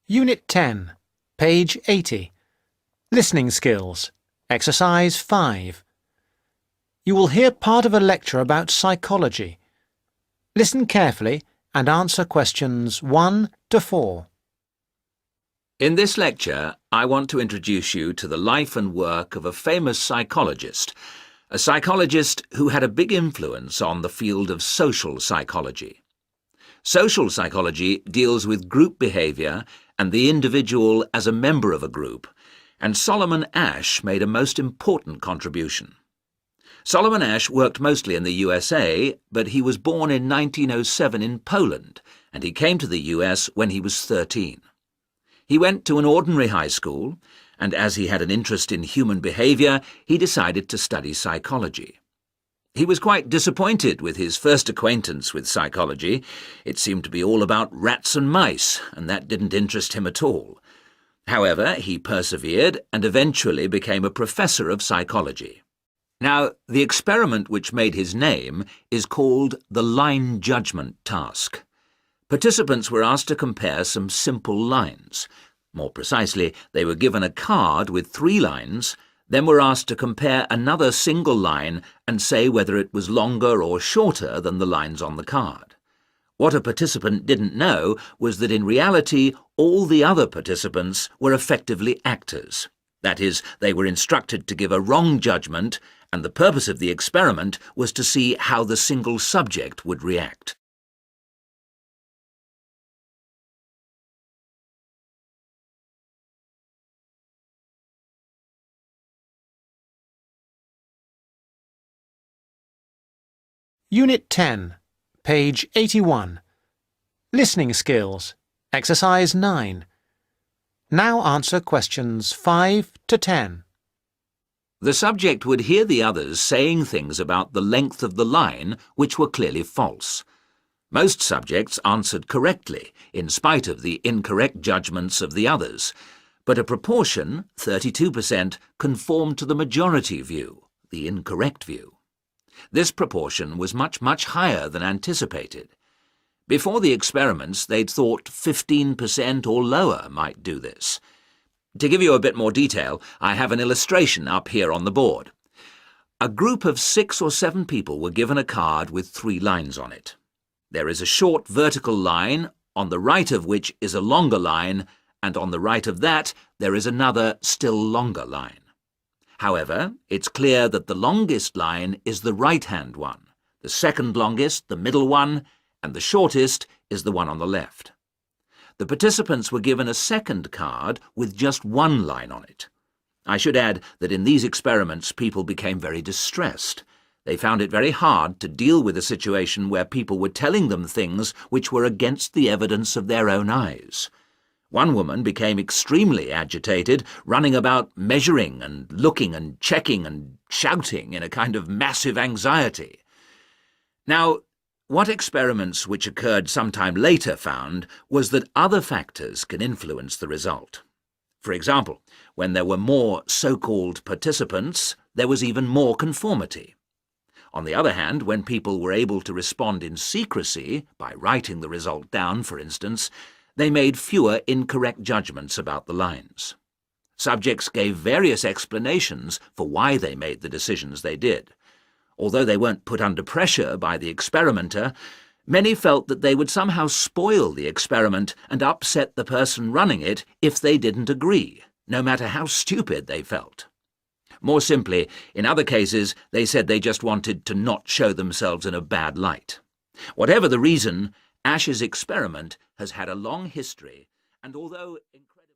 Unit 10, page 80. Listening skills. Exercise 5. You will hear part of a lecture about psychology. Listen carefully and answer questions 1 to 4. In this lecture, I want to introduce you to the life and work of a famous psychologist, a psychologist who had a big influence on the field of social psychology. Social psychology deals with group behaviour and the individual as a member of a group, and Solomon Asch made a most important contribution. Solomon Asch worked mostly in the USA, but he was born in 1907 in Poland, and he came to the US when he was 13. He went to an ordinary high school, and as he had an interest in human behaviour, he decided to study psychology. He was quite disappointed with his first acquaintance with psychology. It seemed to be all about rats and mice, and that didn't interest him at all. However, he persevered and eventually became a professor of psychology. Now, the experiment which made his name is called the line judgment task. Participants were asked to compare some simple lines. More precisely, they were given a card with 3 lines, then were asked to compare another single line and say whether it was longer or shorter than the lines on the card. What a participant didn't know was that in reality all the other participants were effectively actors. That is, they were instructed to give a wrong judgment, and the purpose of the experiment was to see how the single subject would react. Unit 10, page 81. Listening skills. Exercise 9. Now answer questions 5 to 10. The subject would hear the others saying things about the length of the line which were clearly false. Most subjects answered correctly, in spite of the incorrect judgments of the others, but a proportion, 32%, conformed to the majority view, the incorrect view. This proportion was much higher than anticipated. Before the experiments, they'd thought 15% or lower might do this. To give you a bit more detail, I have an illustration up here on the board. A group of 6 or 7 people were given a card with 3 lines on it. There is a short vertical line, on the right of which is a longer line, and on the right of that there is another, still longer line. However, it's clear that the longest line is the right-hand one, the second longest, the middle one, and the shortest is the one on the left. The participants were given a second card with just 1 line on it. I should add that in these experiments people became very distressed. They found it very hard to deal with a situation where people were telling them things which were against the evidence of their own eyes. One woman became extremely agitated, running about measuring and looking and checking and shouting in a kind of massive anxiety. Now, what experiments which occurred sometime later found was that other factors can influence the result. For example, when there were more so-called participants, there was even more conformity. On the other hand, when people were able to respond in secrecy, by writing the result down, for instance, they made fewer incorrect judgments about the lines. Subjects gave various explanations for why they made the decisions they did. Although they weren't put under pressure by the experimenter, many felt that they would somehow spoil the experiment and upset the person running it if they didn't agree, no matter how stupid they felt. More simply, in other cases, they said they just wanted to not show themselves in a bad light. Whatever the reason, Asch's experiment has had a long history, and although incredibly...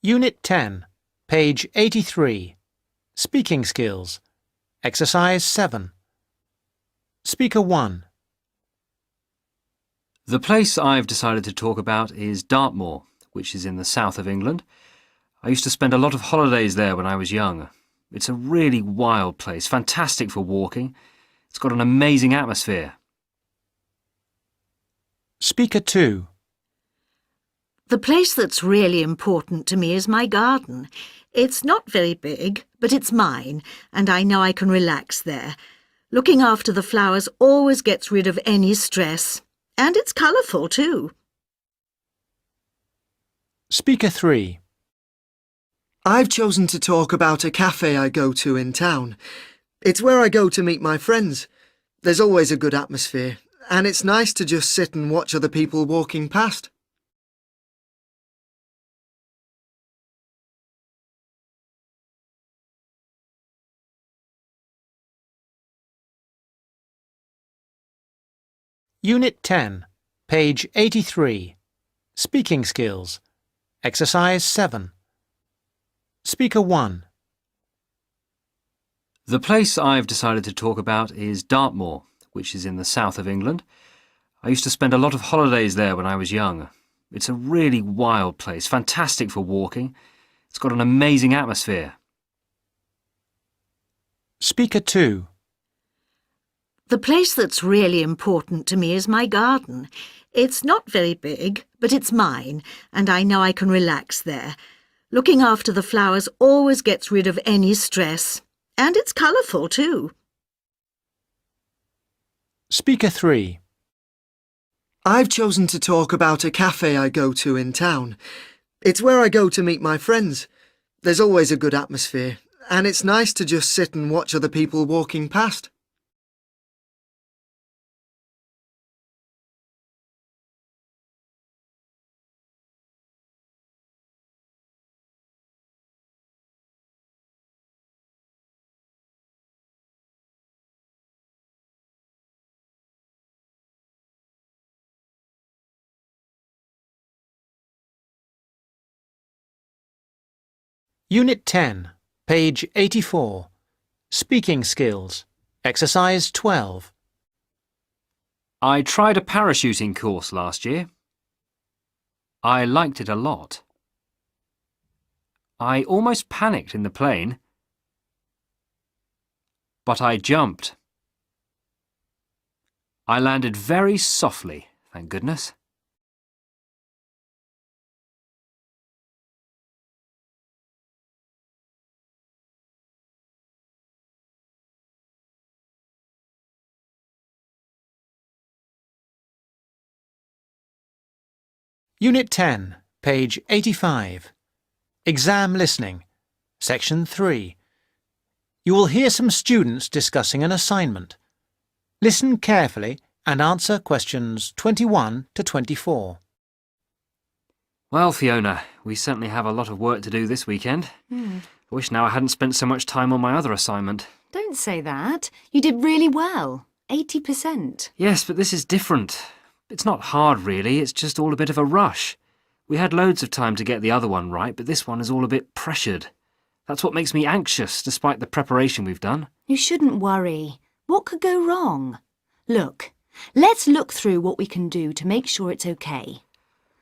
Unit 10, page 83. Speaking skills. Exercise 7. Speaker 1. The place I've decided to talk about is Dartmoor, which is in the south of England. I used to spend a lot of holidays there when I was young. It's a really wild place, fantastic for walking. It's got an amazing atmosphere. Speaker 2. The place that's really important to me is my garden. It's not very big, but it's mine, and I know I can relax there. Looking after the flowers always gets rid of any stress. And it's colourful too. Speaker 3. I've chosen to talk about a cafe I go to in town. It's where I go to meet my friends. There's always a good atmosphere, and it's nice to just sit and watch other people walking past. Unit 10, page 83. Speaking skills. Exercise 7. Speaker 1. The place I've decided to talk about is Dartmoor, which is in the south of England. I used to spend a lot of holidays there when I was young. It's a really wild place, fantastic for walking. It's got an amazing atmosphere. Speaker 2. The place that's really important to me is my garden. It's not very big, but it's mine, and I know I can relax there. Looking after the flowers always gets rid of any stress. And it's colourful too. Speaker 3. I've chosen to talk about a cafe I go to in town. It's where I go to meet my friends. There's always a good atmosphere, and it's nice to just sit and watch other people walking past. Unit 10, page 84. Speaking skills. Exercise 12. I tried a parachuting course last year. I liked it a lot. I almost panicked in the plane, but I jumped. I landed very softly, thank goodness. Unit 10, page 85. Exam listening. Section 3. You will hear some students discussing an assignment. Listen carefully and answer questions 21 to 24. Well, Fiona, we certainly have a lot of work to do this weekend. I wish now I hadn't spent so much time on my other assignment. Don't say that. You did really well. 80%. Yes, but this is different. It's not hard, really. It's just all a bit of a rush. We had loads of time to get the other one right, but this one is all a bit pressured. That's what makes me anxious, despite the preparation we've done. You shouldn't worry. What could go wrong? Look, let's look through what we can do to make sure it's okay.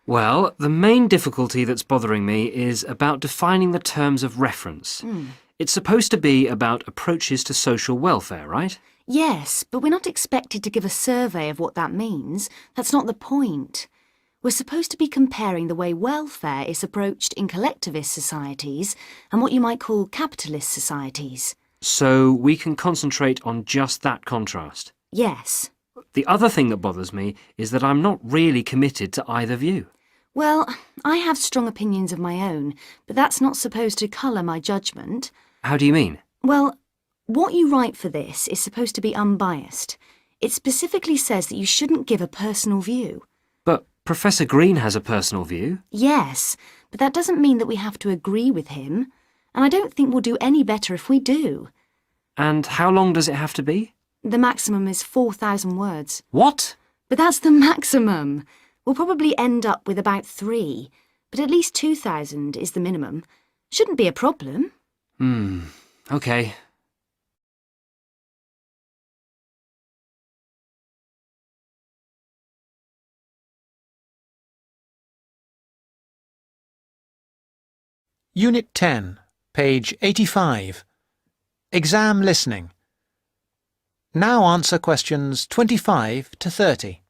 Well, the main difficulty that's bothering me is about defining the terms of reference. It's supposed to be about approaches to social welfare, right? Yes, but we're not expected to give a survey of what that means. That's not the point. We're supposed to be comparing the way welfare is approached in collectivist societies and what you might call capitalist societies. So we can concentrate on just that contrast. Yes. The other thing that bothers me is that I'm not really committed to either view. Well, I have strong opinions of my own, but that's not supposed to colour my judgment. How do you mean? Well, what you write for this is supposed to be unbiased. It specifically says that you shouldn't give a personal view. But Professor Green has a personal view. Yes, but that doesn't mean that we have to agree with him. And I don't think we'll do any better if we do. And how long does it have to be? The maximum is 4,000 words. What? But that's the maximum. We'll probably end up with about 3, but at least 2,000 is the minimum. Shouldn't be a problem. OK. Unit 10, page 85. Exam listening. Now answer questions 25 to 30.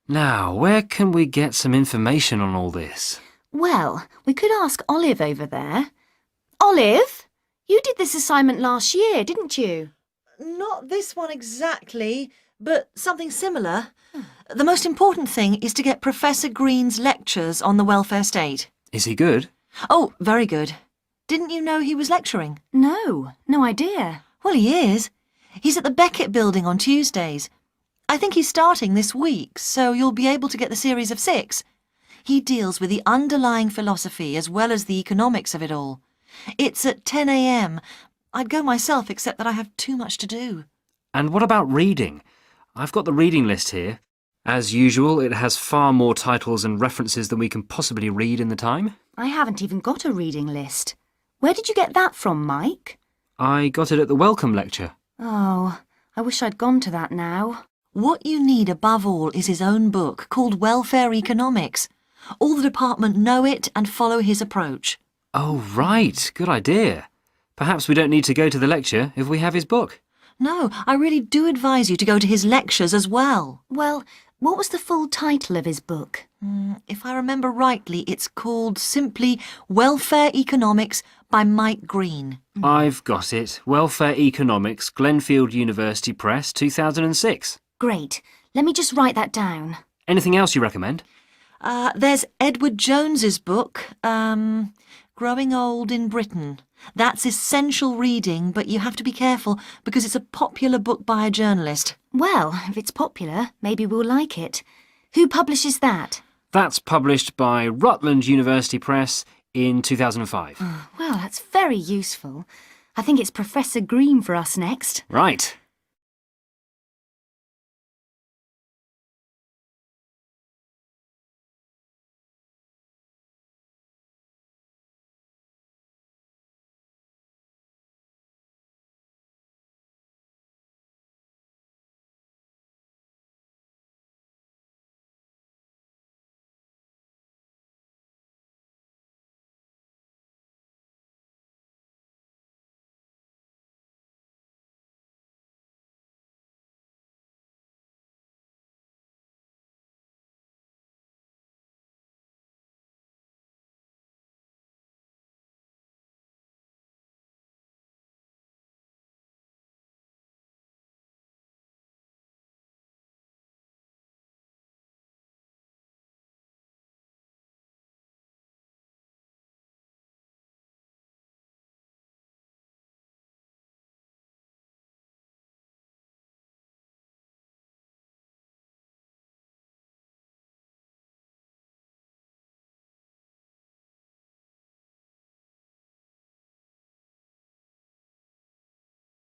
Now, where can we get some information on all this? Well, we could ask Olive over there. Olive, you did this assignment last year, didn't you? Not this one exactly, but something similar. The most important thing is to get Professor Green's lectures on the welfare state. Is he good? Oh, very good. Didn't you know he was lecturing? No idea. Well, he is. He's at the Beckett Building on Tuesdays. I think he's starting this week, so you'll be able to get the series of 6. He deals with the underlying philosophy as well as the economics of it all. It's at 10 a.m. I'd go myself, except that I have too much to do. And what about reading? I've got the reading list here. As usual, it has far more titles and references than we can possibly read in the time. I haven't even got a reading list. Where did you get that from, Mike? I got it at the welcome lecture. Oh, I wish I'd gone to that now. What you need above all is his own book called Welfare Economics. All the department know it and follow his approach. Oh, right. Good idea. Perhaps we don't need to go to the lecture if we have his book. No, I really do advise you to go to his lectures as well. Well, what was the full title of his book? If I remember rightly, it's called simply Welfare Economics by Mike Green. I've got it. Welfare Economics, Glenfield University Press, 2006. Great. Let me just write that down. Anything else you recommend? There's Edward Jones's book, Growing Old in Britain. That's essential reading, but you have to be careful because it's a popular book by a journalist. Well, if it's popular, maybe we'll like it. Who publishes that? That's published by Rutland University Press in 2005. Well, that's very useful. I think it's Professor Green for us next. Right.